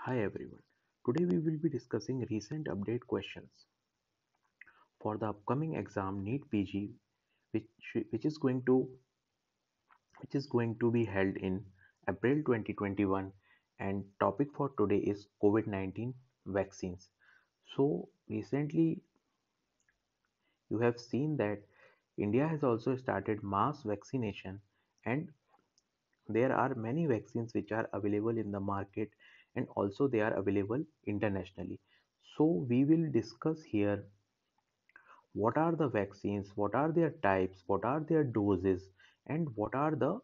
Hi everyone. Today we will be discussing recent update questions for the upcoming exam NEET PG which which is going to which is going to be held in April 2021, and topic for today is COVID-19 vaccines. So recently you have seen that India has also started mass vaccination, and there are many vaccines which are available in the market, and also they are available internationally. So we will discuss here what are the vaccines, what are their types, what are their doses, and what are the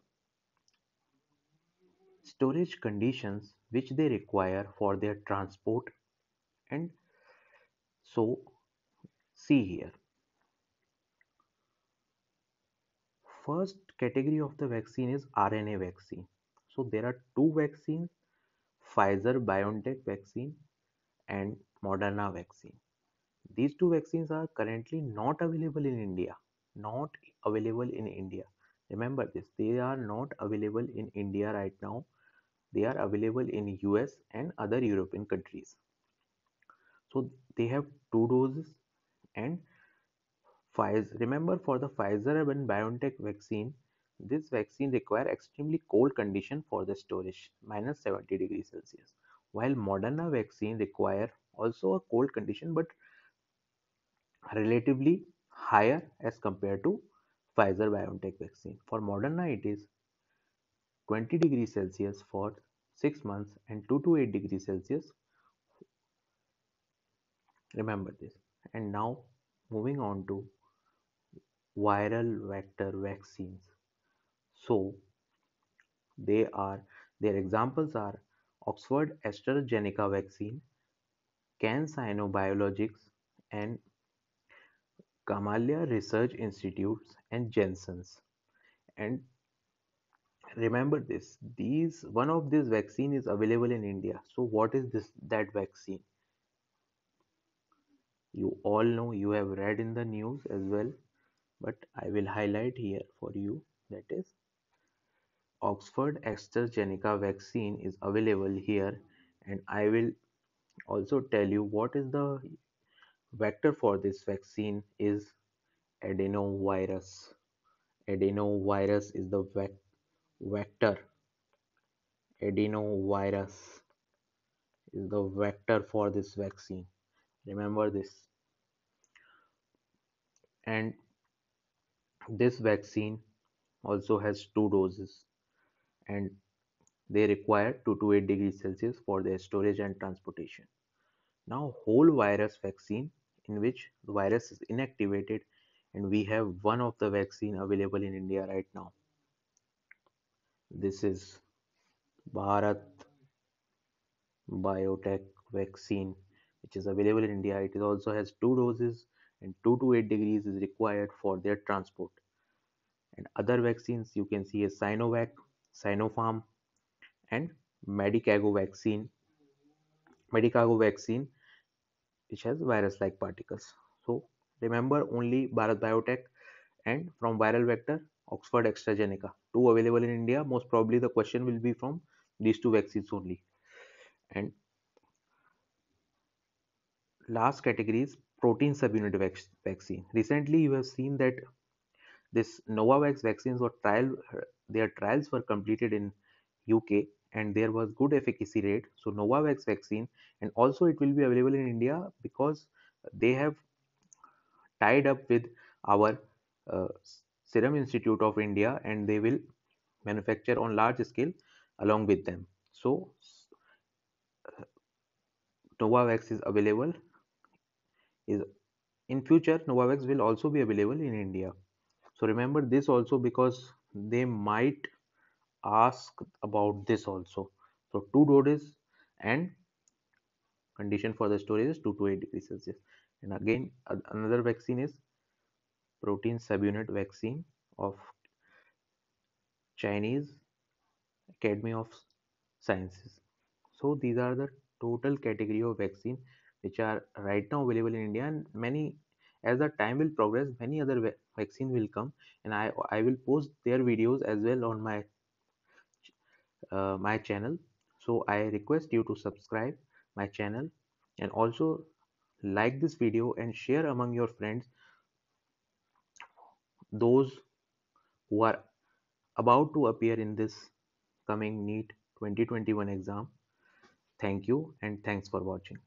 storage conditions which they require for their transport. And so see here, first category of the vaccine is RNA vaccine. So there are two vaccines, Pfizer BioNTech vaccine and Moderna vaccine. These two vaccines are currently not available in India. Not available in India. Remember this, they are not available in India right now. They are available in US and other European countries. So they have two doses, and Pfizer. Remember, for the Pfizer and BioNTech vaccine, this vaccine require extremely cold condition for the storage, minus 70 degrees Celsius. While Moderna vaccine require also a cold condition, but relatively higher as compared to Pfizer BioNTech vaccine. For Moderna, it is 20 degrees Celsius for 6 months and 2 to 8 degrees Celsius. Remember this. And now moving on to viral vector vaccines. So they are their examples are Oxford AstraZeneca vaccine, CanSino Biologics, and Gamaleya Research Institutes and Jensen's. And remember this, these one of these vaccine is available in India. So what is this that vaccine? You all know, you have read in the news as well, but I will highlight here for you. That is Oxford AstraZeneca vaccine is available here, and I will also tell you what is the vector for this vaccine is adenovirus. Adenovirus is the vector. Adenovirus is the vector for this vaccine. Remember this. And this vaccine also has two doses, and they require 2 to 8 degrees Celsius for their storage and transportation. Now, whole virus vaccine, in which the virus is inactivated, and we have one of the vaccine available in India right now. This is Bharat Biotech vaccine, which is available in India. It also has two doses, and 2 to 8 degrees is required for their transport. And other vaccines you can see is Sinovac, Sinopharm, and Medicago vaccine. Medicago vaccine, which has virus-like particles. So remember only Bharat Biotech, and from viral vector Oxford AstraZeneca. Two available in India. Most probably the question will be from these two vaccines only. And last category is protein subunit vaccine. Recently you have seen that this Novavax vaccines were their trials were completed in UK, and there was good efficacy rate. So Novavax vaccine, and also it will be available in India because they have tied up with our uh, Serum Institute of India, and they will manufacture on large scale along with them. So Novavax is available, is in future Novavax will also be available in India. So remember this also, because they might ask about this also. So two doses, and condition for the storage is 2 to 8 degrees Celsius. And again another vaccine is protein subunit vaccine of Chinese Academy of Sciences. So these are the total category of vaccine which are right now available in India, and many, as the time will progress, many other vaccine will come, and I will post their videos as well on my channel. So I request you to subscribe my channel and also like this video and share among your friends, those who are about to appear in this coming NEET 2021 exam. Thank you and thanks for watching.